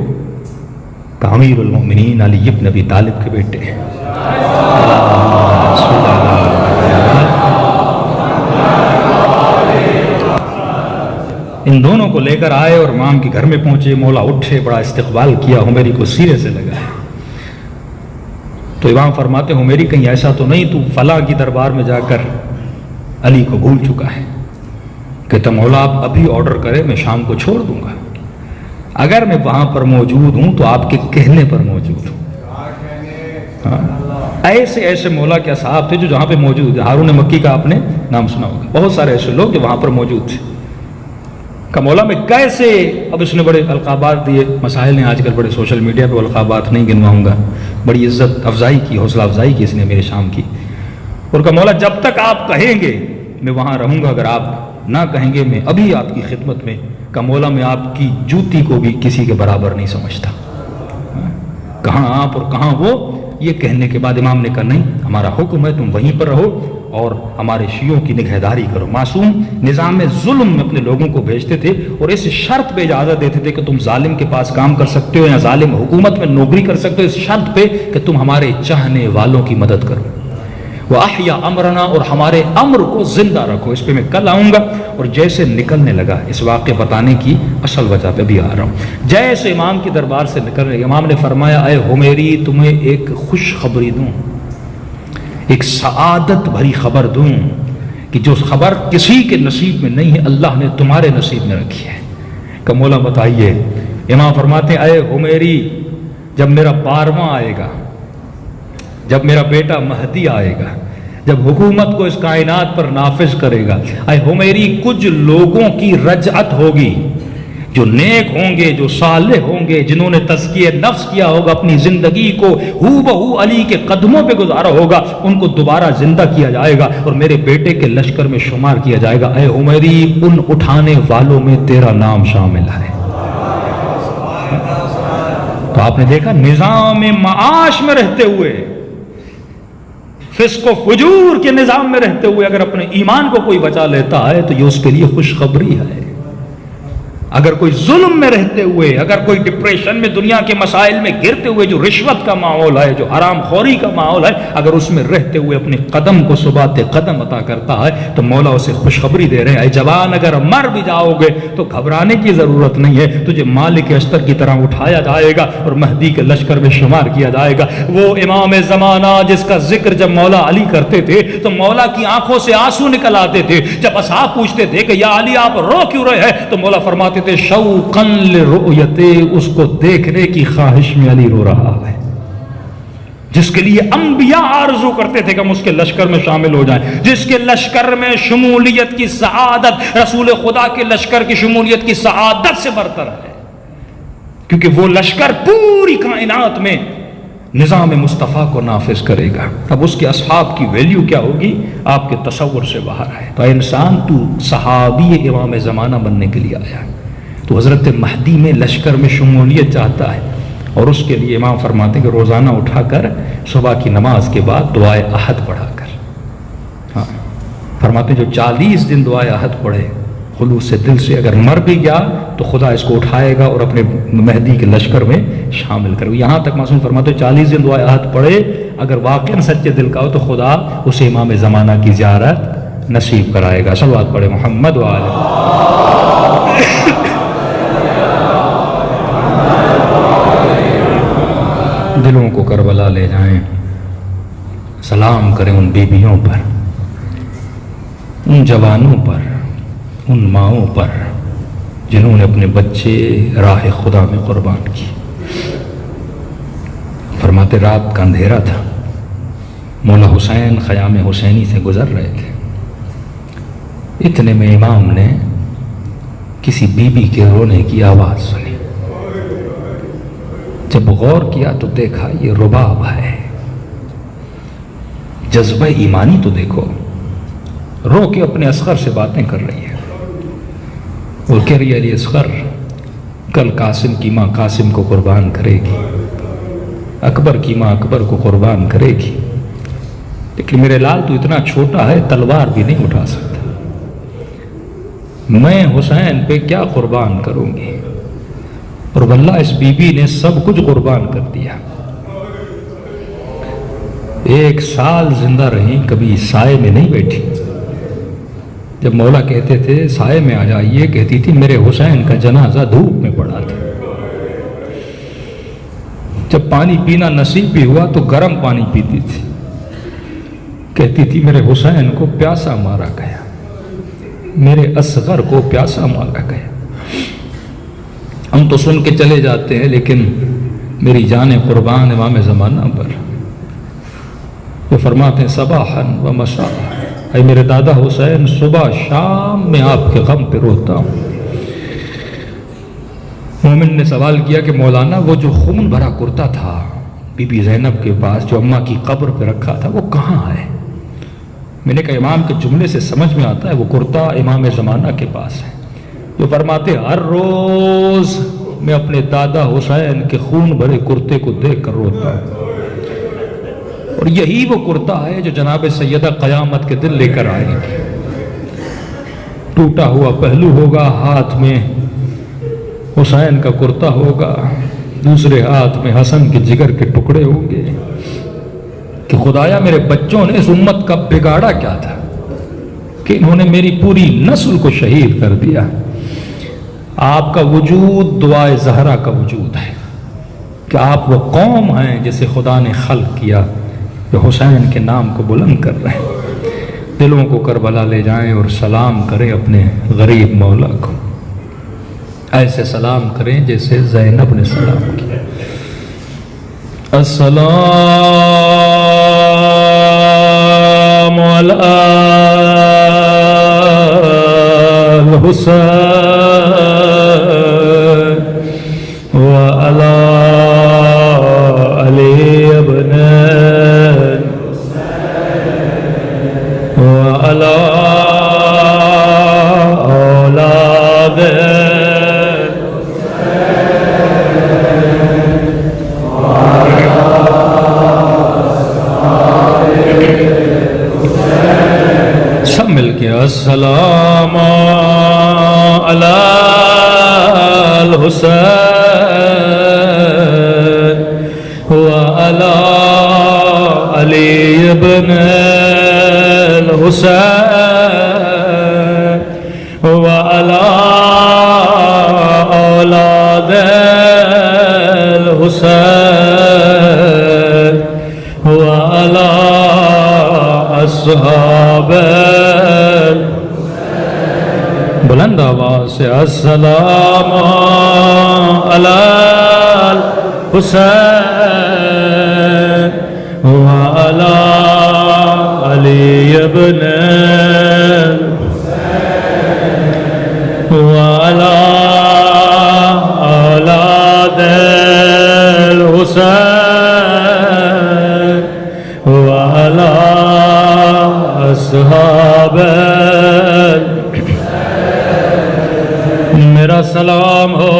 کہ امیر المؤمنین علی ابن ابی طالب کے بیٹے ہیں۔ ان دونوں کو لے کر آئے اور امام کے گھر میں پہنچے. مولا اٹھے, بڑا استقبال کیا, حمیری کو سینے سے لگا ہے. تو امام فرماتے حمیری کہیں ایسا تو نہیں تو فلاں کی دربار میں جا کر علی کو بھول چکا ہے؟ کہتا مولا آپ ابھی آرڈر کرے, میں شام کو چھوڑ دوں گا. اگر میں وہاں پر موجود ہوں تو آپ کے کہنے پر موجود ہوں. ایسے ایسے مولا کے اصحاب تھے جو جہاں پہ موجود تھے. ہارون مکی کا آپ نے نام سنا ہوگا. بہت سارے ایسے لوگ جو وہاں پر موجود تھے. کہ مولا میں کیسے, اب اس نے بڑے القابات دیے. مسائل نے آج کل بڑے سوشل میڈیا پہ القابات نہیں گنواؤں گا, بڑی عزت افزائی کی, حوصلہ افزائی کی اس نے میرے شام کی. اور کہ مولا جب تک آپ کہیں گے میں وہاں رہوں گا, اگر آپ نہ کہیں گے میں ابھی آپ کی خدمت میں. کہ مولا میں آپ کی جوتی کو بھی کسی کے برابر نہیں سمجھتا. کہاں آپ اور کہاں وہ. یہ کہنے کے بعد امام نے کہا نہیں, ہمارا حکم ہے تم وہیں پر رہو اور ہمارے شیعوں کی نگہداری کرو. معصوم نظام ظلم میں اپنے لوگوں کو بھیجتے تھے اور اس شرط پہ اجازت دیتے تھے کہ تم ظالم کے پاس کام کر سکتے ہو یا ظالم حکومت میں نوکری کر سکتے ہو, اس شرط پہ کہ تم ہمارے چاہنے والوں کی مدد کرو. وَأَحْيَا أَمْرَنَا, اور ہمارے امر کو زندہ رکھو. اس پہ میں کل آؤں گا. اور جیسے نکلنے لگا, اس واقعے بتانے کی اصل وجہ پہ بھی آ رہا ہوں. جیسے امام کی دربار سے نکلنے لگا, امام نے فرمایا اے حمیری تمہیں ایک خوش خبری دوں, ایک سعادت بھری خبر دوں کہ جو خبر کسی کے نصیب میں نہیں ہے اللہ نے تمہارے نصیب میں رکھی ہے. کہ مولا بتائیے. امام فرماتے ہیں اے حمیری جب میرا 12واں آئے گا, جب میرا بیٹا مہدی آئے گا, جب حکومت کو اس کائنات پر نافذ کرے گا, اے حمیری کچھ لوگوں کی رجعت ہوگی جو نیک ہوں گے, جو صالح ہوں گے, جنہوں نے تزکیہ نفس کیا ہوگا, اپنی زندگی کو ہو بہو علی کے قدموں پہ گزارا ہوگا, ان کو دوبارہ زندہ کیا جائے گا اور میرے بیٹے کے لشکر میں شمار کیا جائے گا. اے حمیری ان اٹھانے والوں میں تیرا نام شامل ہے. تو آپ نے دیکھا نظام معاش میں رہتے ہوئے, فسق و فجور کے نظام میں رہتے ہوئے اگر اپنے ایمان کو کوئی بچا لیتا ہے تو یہ اس کے لیے خوشخبری ہے. اگر کوئی ظلم میں رہتے ہوئے, اگر کوئی ڈپریشن میں دنیا کے مسائل میں گرتے ہوئے, جو رشوت کا ماحول ہے, جو حرام خوری کا ماحول ہے, اگر اس میں رہتے ہوئے اپنے قدم کو ثبات قدم عطا کرتا ہے تو مولا اسے خوشخبری دے رہے ہیں اے جوان اگر مر بھی جاؤ گے تو گھبرانے کی ضرورت نہیں ہے, تجھے مالک اشتر کی طرح اٹھایا جائے گا اور مہدی کے لشکر میں شمار کیا جائے گا. وہ امام زمانہ جس کا ذکر جب مولا علی کرتے تھے تو مولا کی آنکھوں سے آنسو نکل آتے تھے. جب اصحاب پوچھتے تھے کہ یا علی آپ رو کیوں رہے ہیں, تو مولا فرماتے تھے شوقاً لرؤیت, اس کو دیکھنے کی خواہش میں علی رو رہا ہے, جس کے لیے انبیاء آرزو کرتے تھے کہ ہم اس کے لشکر میں شامل ہو جائیں, جس کے لشکر میں شمولیت کی سعادت رسول خدا کے لشکر کی شمولیت کی سعادت سے برتر ہے, کیونکہ وہ لشکر پوری کائنات میں نظام مصطفیٰ کو نافذ کرے گا. اب اس کے اصحاب کی ویلیو کیا ہوگی آپ کے تصور سے باہر ہے. تو انسان تو صحابی امام زمانہ بننے کے لیے آیا, تو حضرت مہدی میں لشکر میں شمولیت چاہتا ہے, اور اس کے لیے امام فرماتے ہیں کہ روزانہ اٹھا کر صبح کی نماز کے بعد دعائے احد پڑھا کر, ہاں فرماتے ہیں جو 40 دن دعائے احد پڑھے خلوص سے دل سے, اگر مر بھی گیا تو خدا اس کو اٹھائے گا اور اپنے مہدی کے لشکر میں شامل کرے گا. یہاں تک معصوم فرماتے ہیں 40 دن دعائے احد پڑھے, اگر واقعا سچے دل کا ہو تو خدا اسے امام زمانہ کی زیارت نصیب کرائے گا. صلوات پڑھے محمد وآلہ. دلوں کو کربلا لے جائیں, سلام کریں ان بیبیوں پر, ان جوانوں پر, ان ماؤں پر جنہوں نے اپنے بچے راہ خدا میں قربان کی. فرماتے رات کا اندھیرا تھا, مولا حسین خیام حسینی سے گزر رہے تھے, اتنے میں امام نے کسی بی بی کے رونے کی آواز سنی. جب غور کیا تو دیکھا یہ رباب ہے. جذبہ ایمانی تو دیکھو, رو کے اپنے اصغر سے باتیں کر رہی ہے. وہ کہہ رہی ہے علی اصغر کل قاسم کی ماں قاسم کو قربان کرے گی, اکبر کی ماں اکبر کو قربان کرے گی, لیکن میرے لال تو اتنا چھوٹا ہے تلوار بھی نہیں اٹھا سکتا, میں حسین پہ کیا قربان کروں گی. اور واللہ اس بی بی نے سب کچھ قربان کر دیا. 1 سال زندہ رہی, کبھی سائے میں نہیں بیٹھی, جب مولا کہتے تھے سائے میں آ جائیے، کہتی تھی میرے حسین کا جنازہ دھوپ میں پڑا تھا۔ جب پانی پینا نصیب بھی ہوا تو گرم پانی پیتی تھی، کہتی تھی میرے حسین کو پیاسا مارا گیا، میرے اصغر کو پیاسا مارا گیا۔ ہم تو سن کے چلے جاتے ہیں، لیکن میری جان قربان امام زمانہ پر وہ فرماتے ہیں صباحاً و مساء، اے میرے دادا حسین صبح شام میں آپ کے غم پہ روتا ہوں۔ مومن نے سوال کیا کہ مولانا وہ جو خون بھرا کرتا تھا بی بی زینب کے پاس جو اماں کی قبر پہ رکھا تھا وہ کہاں ہے؟ میں نے کہا امام کے جملے سے سمجھ میں آتا ہے وہ کرتا امام زمانہ کے پاس ہے۔ جو فرماتے ہر روز میں اپنے دادا حسین کے خون بھرے کرتے کو دیکھ کر روتا ہوں، اور یہی وہ کرتا ہے جو جناب سیدہ قیامت کے دن لے کر آئے گی۔ ٹوٹا ہوا پہلو ہوگا، ہاتھ میں حسین کا کرتا ہوگا، دوسرے ہاتھ میں حسن کے جگر کے ٹکڑے ہوں گے کہ خدایا میرے بچوں نے اس امت کا بگاڑا کیا تھا کہ انہوں نے میری پوری نسل کو شہید کر دیا۔ آپ کا وجود دعائے زہرا کا وجود ہے کہ آپ وہ قوم ہیں جسے خدا نے خلق کیا، جو حسین کے نام کو بلند کر رہے ہیں۔ دلوں کو کربلا لے جائیں اور سلام کریں اپنے غریب مولا کو، ایسے سلام کریں جیسے زینب نے سلام کیا۔ السلام علی الحسین وعلی علی ابن وعلی اولاد سب مل کے السلام علی الحسین وعلی علی ابن الحسین وعلی اولاد الحسین وعلی اصحاب بلند آواز سے السلام علی الحسین وعلی علی ابن وعلی اولاد الحسین وعلی اصحاب میرا سلام ہو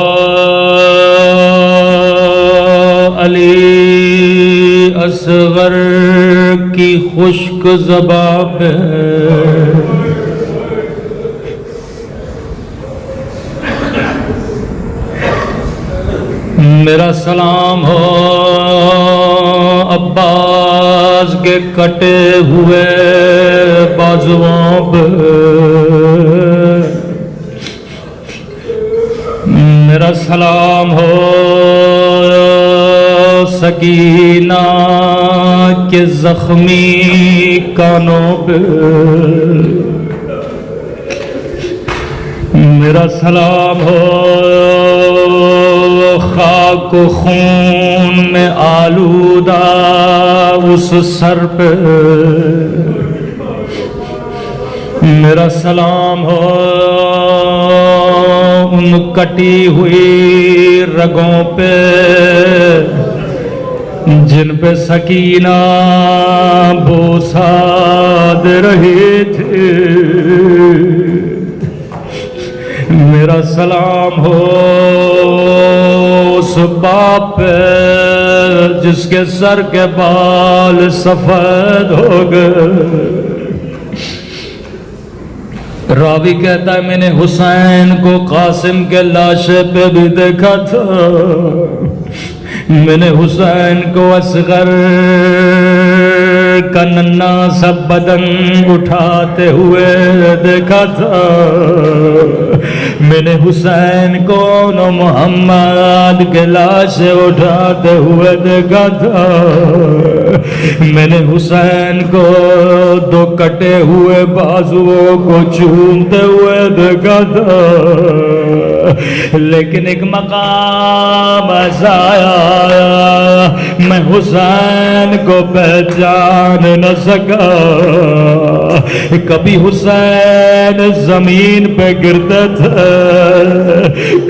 علی اصغر کی خشک زبان پہ، میرا سلام ہو عباس کے کٹے ہوئے بازوؤں پہ، میرا سلام ہو سکینہ کے زخمی کانوں پہ، میرا سلام ہو خاک و خون میں آلودہ اس سر پہ، میرا سلام ہو ان کٹی ہوئی رگوں پہ جن پہ سکینہ بوسہ دے رہی تھی، میرا سلام ہو اس باپ پہ جس کے سر کے بال سفید ہو گئے۔ راوی کہتا ہے میں نے حسین کو قاسم کے لاشے پہ بھی دیکھا تھا، میں نے حسین کو اصغر کا ننھا سا بدن اٹھاتے ہوئے دیکھا تھا، میں نے حسین کو محمد کے لاش اٹھاتے ہوئے دیکھا تھا، میں نے حسین کو دو کٹے ہوئے بازوؤں کو چومتے ہوئے دیکھا تھا، لیکن ایک مقام ایسا آیا میں حسین کو پہچان نہ سکا۔ کبھی حسین زمین پہ گرتے تھے،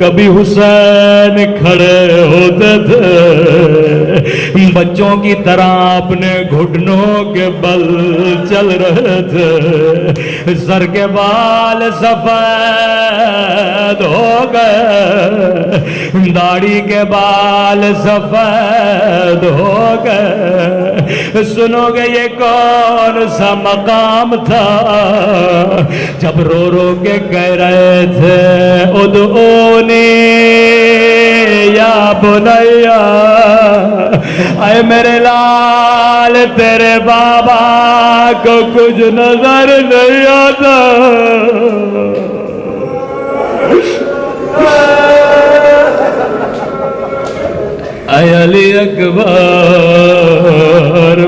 کبھی حسین کھڑے ہوتے تھے، بچوں کی طرح اپنے گھٹنوں کے بل چل رہے تھے، سر کے بال سفید ہو گئے، داڑھی کے بال سفید ہو گئے۔ سنو گے یہ کون سا مقام تھا جب رو رو کے کہہ رہے تھے ادعونی یا بنیا، اے میرے لال تیرے بابا کو کچھ نظر نہیں آتا، اے علی اکبر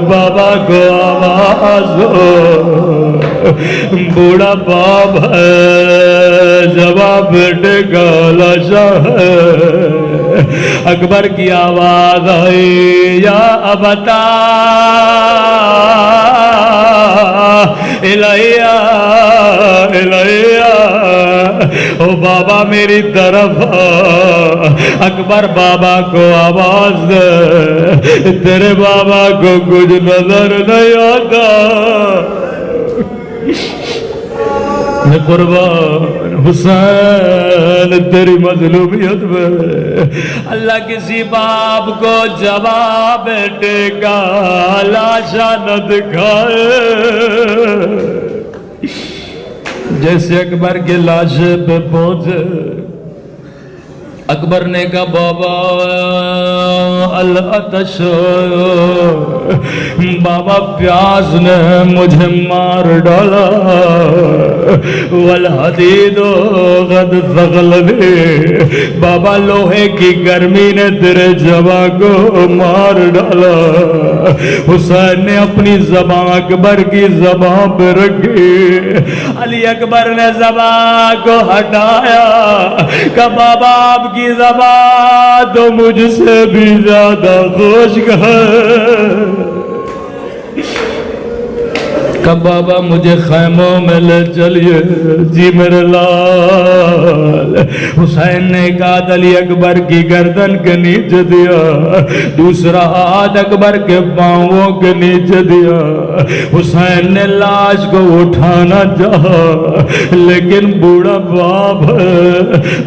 بابا کو آواز ہو، بوڑھا باپ ہے جواب بیٹے کا لاشا ہے۔ اکبر کی آواز آئی یا ابتا الہیا الہیا، او بابا میری طرف آ۔ اکبر بابا کو آواز دے، تیرے بابا کو کچھ نظر نہیں آتا۔ قربان حسین تیری مظلومیت میں اللہ کسی باپ کو جواب بیٹے کا لاشا نہ دکھائے۔ جیسے اکبر کے لاشے پہ پہنچے، اکبر نے کہا بابا العطش، بابا پیاس نے مجھے مار ڈالا، والحدید قد ثقلنی، بابا لوہے کی گرمی نے تیرے جواں کو مار ڈالا۔ حسین نے اپنی زبان اکبر کی زبان پہ رکھی، علی اکبر نے زبان کو ہٹایا، کہ بابا آپ کی زبان تو مجھ سے بھی زیادہ خشک ہے، کہ بابا مجھے خیموں میں لے چلیے۔ جی میرے لال۔ حسین نے کہا علی اکبر کی گردن کے نیچے دیا، دوسرا ہاتھ اکبر کے پاؤں کے نیچے دیا۔ حسین نے لاش کو اٹھانا چاہا، لیکن بوڑھا باپ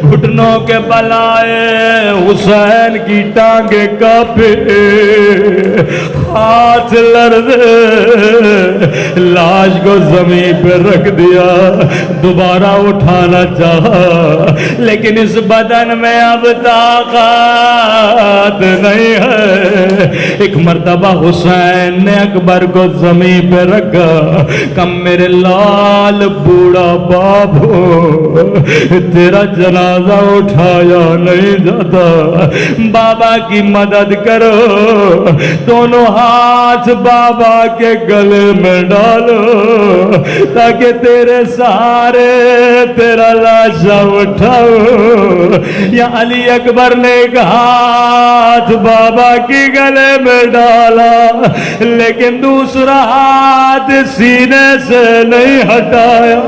گھٹنوں کے بل آئے، حسین کی ٹانگیں کانپے، ہاتھ لرزے، لاش کو زمین پہ رکھ دیا۔ دوبارہ اٹھانا چاہا، لیکن اس بدن میں اب طاقت نہیں ہے۔ ایک مرتبہ حسین نے اکبر کو زمین پہ رکھا، کہ میرے لال بوڑھا باپ ہو، تیرا جنازہ اٹھایا نہیں جاتا، بابا کی مدد کرو۔ دونوں ہاتھ بابا کے گلے میں ڈالو، تاکہ تیرے سہارے تیرا لاشا اٹھاؤ۔ یا علی اکبر نے ایک ہاتھ بابا کی گلے میں ڈالا، لیکن دوسرا ہاتھ سینے سے نہیں ہٹایا،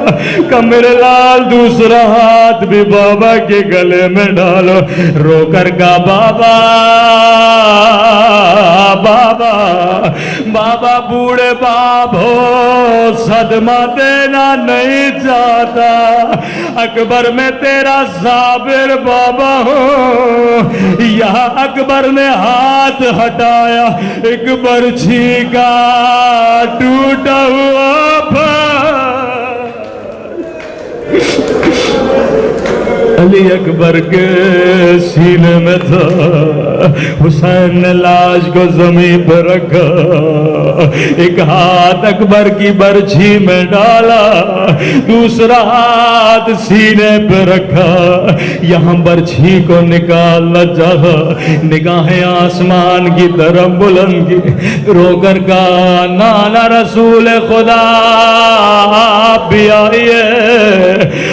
کہ میرے لال دوسرا ہاتھ بھی بابا کے گلے میں ڈالو۔ رو کر کہا بابا بابا بابا بوڑھے باپ ہو، صدمہ دینا نہیں چاہتا، اکبر میں تیرا صابر بابا ہوں۔ یہاں اکبر نے ہاتھ ہٹایا، ایک برچھی کا ٹوٹا ہوا علی اکبر کے سینے میں تھا. حسین نے لاش کو زمین پر رکھا, ایک ہاتھ اکبر کی برچھی میں ڈالا, دوسرا ہاتھ سینے پہ رکھا. یہاں برچھی کو نکالنا چاہا, نگاہیں آسمان کی طرف بلند کی, رو کر کہا نانا رسول خدا آپ بھی آئیے,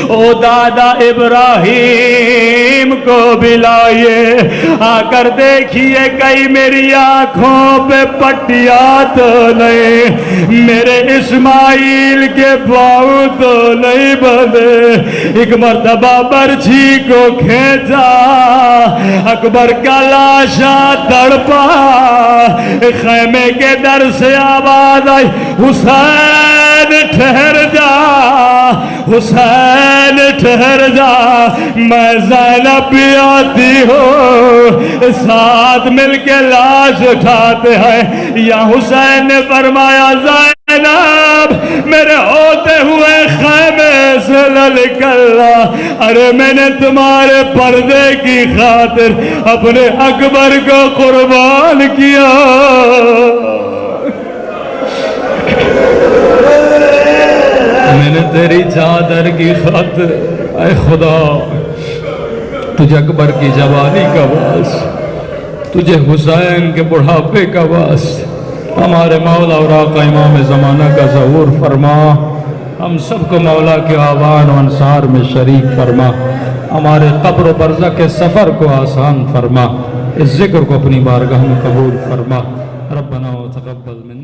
او دادا ابراہیم کو بھی لائیے, آ کر دیکھیے کہیں میری آنکھوں پہ پٹیاں تو نہیں, میرے اسماعیل کے پاؤں تو نہیں بندے. ایک مرتبہ برچھی کو کھینچا, اکبر کا لاشا تڑپا, خیمے کے در سے آواز آئی حسین ٹھہر جا, حسین ٹھہر جا, میں زینب بھی آتی ہوں. ساتھ مل کے لاش اٹھاتے ہیں. یا حسین نے فرمایا زینب میرے ہوتے ہوئے خیمے سے نہ نکلنا, ارے میں نے تمہارے پردے کی خاطر اپنے اکبر کو قربان کیا. میں نے تیری چادر کی خاطر, اے خدا تجھے اکبر کی جوانی کا واسطہ, تجھے حسین کے بڑھاپے کا واسطہ, ہمارے مولا اور آقا امام زمانہ کا ظہور فرما. ہم سب کو مولا کے آوان و انصار میں شریک فرما. ہمارے قبر و برزخ کے سفر کو آسان فرما. اس ذکر کو اپنی بارگاہ میں قبول فرما. ربنا تقبل منا.